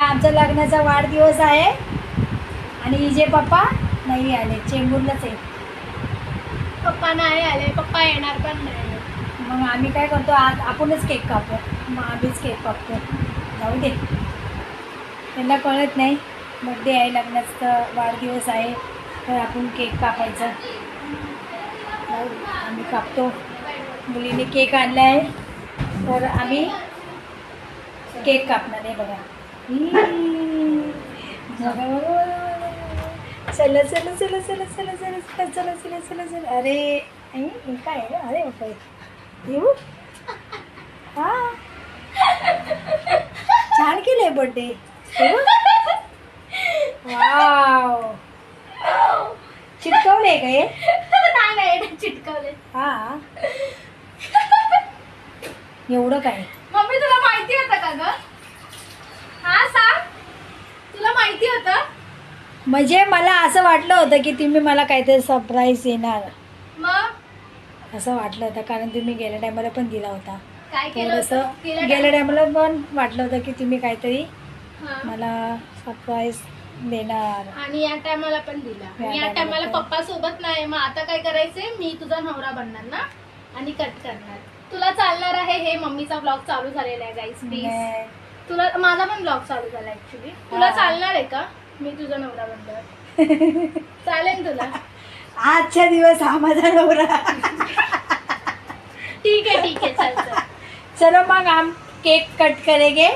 आमचा लग्नाचा वाढदिवस आहे आणि हिचे पप्पा नाही आले, चेंबूरलाच आहे. पप्पा नाही आले, पप्पा येणार पण नाही. मग आम्ही काय करतो, आज आपणच केक कापतो. मग आम्हीच केक कापतो. जाऊ दे, त्यांना कळत नाही बड्डे आहे, लग्नाचा वाढदिवस आहे, तर आपण केक कापायचा. आम्ही कापतो. मुलीने केक आणला आहे तर आम्ही केक कापणार आहे. बघा चला चला चला चला चला चला चला चला चला चला चला. अरे काय आहे? अरे बापरे, येऊ. हां, छान केलंय बर्थडे. वाव, चिटकवले का हे? नाही चिटकवले. हा, एवढं काय? मम्मी तुला माहिती होतं का ग? हा सांग, तुला माहिती होतं? म्हणजे मला असं वाटलं होतं की तुम्ही मला काहीतरी सरप्राईज देणार, मग असं वाटलं होतं, कारण तुम्ही गेल्या टायमाला पण दिला होता. काय केलं थोडंसं होतं? गेल्या टायमाला पण वाटलं होतं की तुम्ही काहीतरी हा. मला सरप्राईज देणार. आणि या टायमाला पण दिला. आणि या टायमाला पप्पा सोबत नाही, मग आता काय करायचंय, मी तुझा नवरा बनणार ना आणि कट करणार. तुला चालणार आहे हे मम्मीचा ब्लॉग चालू झालेला आहे गाईस, प्लीज. तुला माझा पण ब्लॉग चालू झाला ऍक्च्युली. तुला चालणार आहे का मी तुझा नवरा बनणार? चालेल तुला? आजच्या दिवस हा माझा नवरा. ठीक है चल चल. चलो मग हम केक कट करेंगे.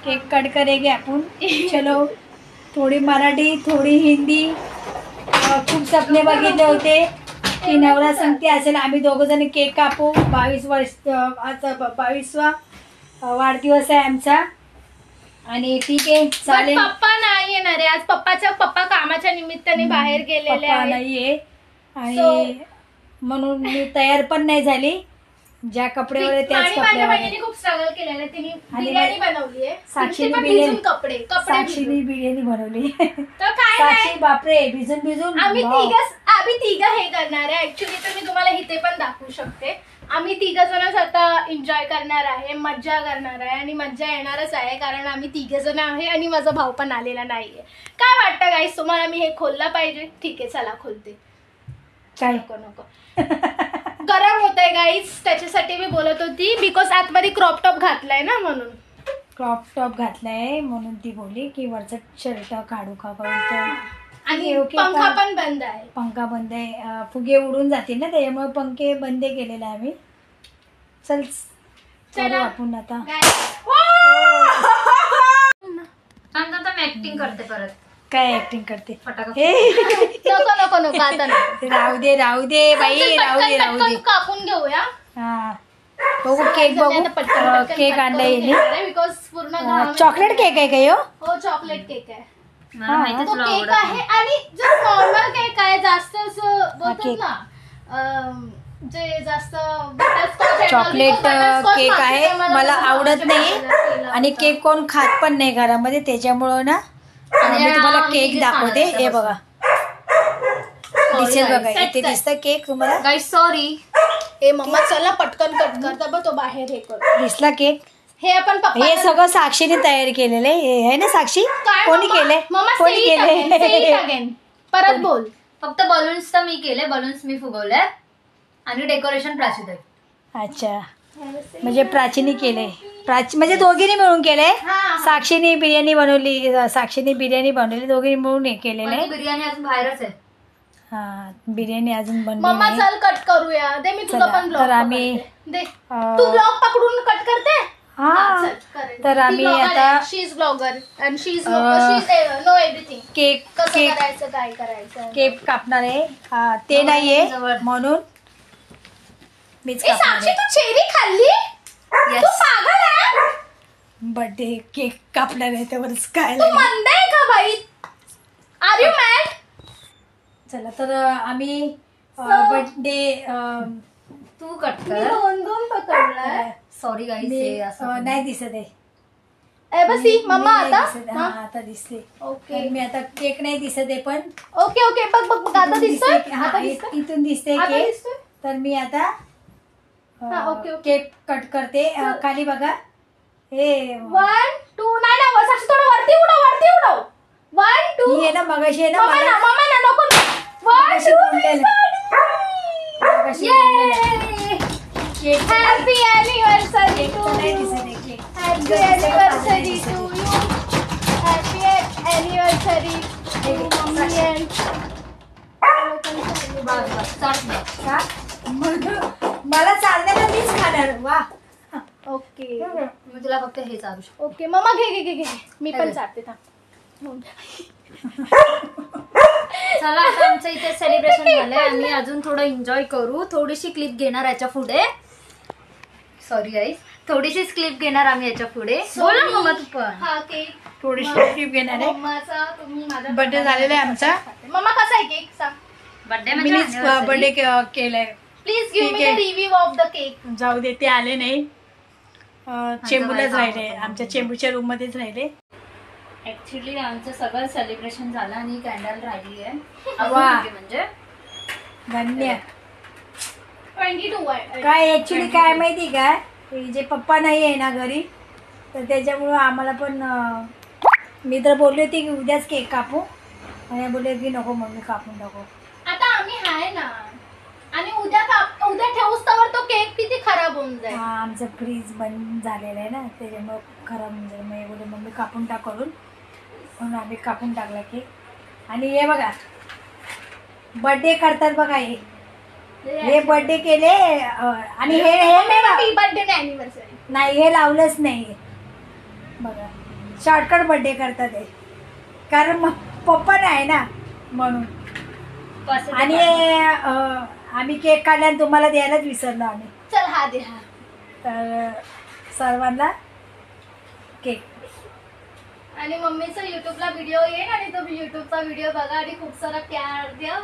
केक कट करेंगे आपण. चलो, थोडी मराठी थोडी हिंदी. खूप सपने बघितले होते की नवरा सांगते असेल आम्ही दोघं जण केक कापू. 22 वर्ष, आता 22वा वाढदिवस आहे आमचा. आणि ठीक आहे चालेल. पप्पा नाही येणार आहे आज. पप्पा कामाच्या निमित्ताने बाहेर गेलेले पप्पा नाहीये आणि म्हणून मी तयार पण नाही झाली. ज्या कपड्यावर आहे त्याच कपड्यावर. खूप स्ट्रगल केलेलं. तिने बिर्याणी बनवली आहे. साक्षीने बिर्याणी बिर्याणी बनवली. तर काय साक्षी बापरे, भिजून आम्ही तिघ हे करणार आहे ऍक्च्युली. तर मी तुम्हाला इथे पण दाखवू शकते. आम्ही तिघ जणच आता एन्जॉय करणार आहे, मज्जा करणार आहे आणि मज्जा येणारच आहे, कारण आम्ही तिघ जण आहे आणि माझा भाऊ पण आलेला नाहीये. काय वाटतं गाईस तुम्हाला, मी हे खोलला पाहिजे? ठीक आहे चला खोलते. काय नको गरम होत आहे गाईस, त्याच्यासाठी मी बोलत होती. बिकॉज आतमध्ये क्रॉप टॉप घातलाय ना, म्हणून क्रॉप टॉप घातलाय म्हणून ती बोलली की वरचा शर्ट काढू का करून. आणि पंखा पण बंद आहे. पंखा बंद आहे, फुगे उडून जातील ना, त्याच्यामुळे पंखे बंद केलेले आहे आम्ही. चल आपण आता ऍक्टिंग करते परत. काय ऍक्टिंग करते? नको आता राहू दे बाई, राहू दे. कापून घेऊया. हा, बघू केक बघू. केक आणलाय बिकॉज पूर्ण चॉकलेट केक आहे का? हो चॉकलेट केक आहे. मला तो केक आहे. आणि जो नॉर्मल केक आहे, जास्त असं बोलतात ना, जे जास्त चॉकलेट केक आहे, मला आवडत नाही आणि केक कोण खात पण नाही घरामध्ये, त्याच्यामुळं ना मी तुम्हाला केक दाखवते. हे बघा, दिसेल बघा, इथे दिसतं केक तुम्हाला. गाईस सॉरी. ए मम्मा चला पटकन कट करता बघ, तो बाहेर हे कर. दिसला केक? हे आपण हे सगळं साक्षीने तयार केलेलं आहे ना साक्षी? कोणी केलंय? कोणी केलंय? परत बोल. फक्त बलून्स तर मी केले, बलून्स मी फुगवले आणि डेकोरेशन प्राची आहे. अच्छा, म्हणजे प्राचीने केले. म्हणजे दोघींनी मिळून केले. साक्षीने बिर्याणी बनवली, दोघींनी मिळून हे केलेलं आहे. बिर्याणी अजून बाहेरच आहे. हा, बिर्याणी अजून बनली मम्मा नाही. चल कट करूया. दे मी तुला पण ब्लॉग. तर आम्ही तू ब्लॉग पकडून कट करते. हा, तर आम्ही आता she is blogger and she is know everything. Cake कसं करायचं, काय करायचं. केक कापणार आहे. ते नाहीये म्हणून मीच कापणार साक्षी आहे. तू चेरी खाल्ली? तू पागल आहे? बर्थडे केक कापणार आहे त्यावरच काय तू मंद आहे का बाई? Are you mad? चला तर आम्ही बर्थडे तू कट मी कर. दोन पकडलाय. सॉरी गाईस. नाही दिसत आहे. ए बसी मम्मा आता. आता दिसते. ओके मी आता केक नाही दिसत आहे पण. ओके बघ आता दिसतोय. इथून दिसते केक. तर मी आता केक कट करते. खाली बघा. हे 1 2 नाही साक्षी थोडं मगाशी आहे ना मम्मा ना मम्मा ना नको मगाशी बोललेलं. मगाशी बोललेलं. Cake happy anniversary cake to तर नाही यू. दिसत आहे cake. Happy anniversary to you. Happy anniversary to mummy and का? मला चालण्याला मीच खाणार. वा ओके मी तुला फक्त हे चालू शकतो. ओके मम्मा घे मी पण चालते थांब. चला आता आमचं इथे सेलिब्रेशन झालंय. आम्ही अजून थोडं एन्जॉय करू. थोडीशी क्लिप घेणार याच्या पुढे. सॉरी गाईस, थोडीशीच क्लिप घेणार आम्ही याच्या पुढे. बोल ना मम्मा तू पण. हा केक थोडीशी ट्रिप घेणार आहे. मम्माचा तुम्ही माझा बर्थडे झालेला आहे आमचा. मम्मा कसा आहे केक सांग. बर्थडे मीच म्हणजे बर्थडे केलाय. प्लीज गिव्ह मी ठीक द आहे. Review of the cake. जाऊ दे ते आले नाही. चेंबूरलाच बाई राहिले. काम होतं. आमच्या चेंबूरच्या रूम मध्येच राहिले. ऍक्च्युली आमचं सगळं सेलिब्रेशन झालं आणि कॅन्डल राहिली आहे वा. म्हणजे धन्य. 22 आहे. काय ऍक्च्युली काय माहिती का, जे पप्पा नाही आहे ना घरी, तर त्याच्यामुळं आम्हाला पण मी तर बोलली होती की उद्याच केक कापू, आणि बोलले की नको मम्मी कापून टाकू. आता आम्ही आहे ना, आणि उद्या ठेवूस तर तो केक किती खराब होऊन जाईल. हा आमचं फ्रीज बंद झालेलं आहे ना, त्याच्यामुळं खराब होऊन जाईल. मी बोलले मम्मी कापून टाक करून, म्हणून आम्ही कापून टाकला केक. आणि हे बघा बर्थडे करतात बघा, हे बर्थडे केले आणि हे हॅपी बर्थडे अॅनिव्हर्सरी. नाही हे लावलंच नाही बघा, शॉर्टकट बर्थडे करतात हे, कारण मग पप्पा नाही ना म्हणून. आणि आम्ही केक काढला तुम्हाला द्यायलाच विसरलो आम्ही. चल हा दे हा. तर सर्वांना केक. आणि मम्मीचा युट्यूबला व्हिडिओ येईल आणि तो युट्यूबचा व्हिडिओ बघा आणि खूप सारा प्यार द्या.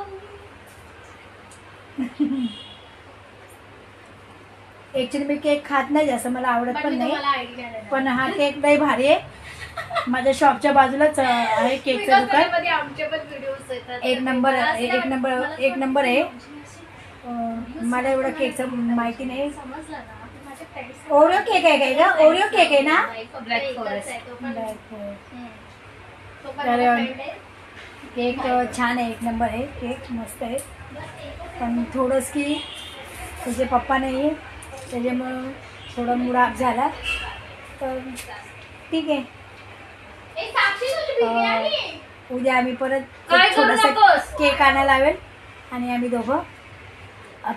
ऍक्च्युली मी केक खात नाही जास्त, मला आवडत पण पण मी नाही, तुम्हाला आयडिया देणार. पण हा केक लई भारी आहे. माझ्या शॉपच्या बाजूलाच आहे केकचं दुकान. मध्ये आमचे पण व्हिडिओज येतात. एक नंबर आहे. मला एवढं केकचं माहिती नाही. समजलं ना, ते माझे friends ओरिओ केक आहे काय का? ओरिओ केक आहे ना? नाही, फक्त Black एकच Forest. आहे, तो पण- तो पण तर, माझा friend आहे. केक छान आहे, एक नंबर आहे केक, मस्त आहे. पण थोडंच की तुझे पप्पा नाही आहे त्याच्यामुळं थोडं मूड ऑफ झाला, तर ठीक आहे. ए, साक्षी तुझी बिर्याणी. उद्या आम्ही परत काय एक करू छोटासा नकोस. केक आणायला लावेल आणि आम्ही दोघं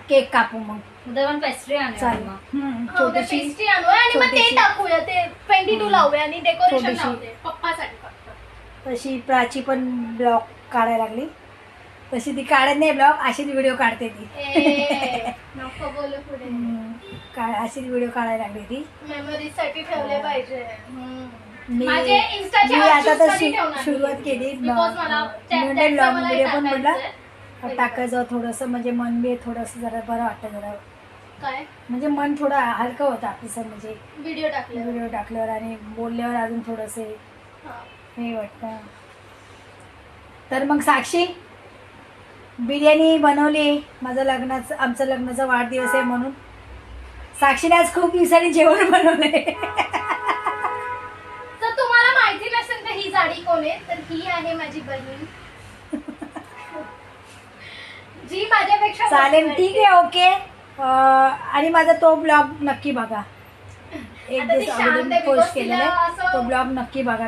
केक कापू. मग उद्या पण पेस्ट्री आणू चालेल. हो, ते छोटीशी पेस्ट्री आणूया आणि मग ते छोटीशी. टाकूया, ते 22 लावूया आणि डेकोरेशन छोटीशी. लावूया पप्पासाठी फक्त. तशी प्राची पण ब्लॉग काढायला लागली. तशी ती काढत नाही ब्लॉग, अशीच व्हिडिओ काढते ती. ए, नको बोलू पुढे. अशीच व्हिडिओ काढायला लागली ती. मेमरीज साठी ठेवले पाहिजे. मी माझे Instaचे मी आता तर साठी ठेवणार सुरुवात मी. केली. Because मला त्या- मी त्याचं ब्लॉग मला व्हिडिओ पण टाकायचं म्हटलं आहे. टाकायचं थोडंसं, म्हणजे मन बी थोडंसं जरा बरं वाटतं, जरा काय म्हणजे मन थोडं हलकं होतं आपलं, म्हणजे व्हिडिओ टाकले. व्हिडिओ टाकल्यावर आणि बोलल्यावर अजून थोडंसं हा. हे वाटतं. तर मग साक्षी बिर्याणी बनवली. आमचं लग्नाचा वाढदिवस आहे म्हणून साक्षीने आज खूप दिवसांनी जेवण बनवलंय. तर तुम्हाला माहिती नसेल तर ही साडी कोण आहे, तर ही आहे माझी बहीण जी माझ्यापेक्षा चालेल, मोठी ठीक आहे, ओके. आणि माझा तो ब्लॉग नक्की बघा, एक आता ती दिवस शांत आहे अगोदर because पोस्ट केलेला तिला आहे, असं- तो ब्लॉग नक्की बघा.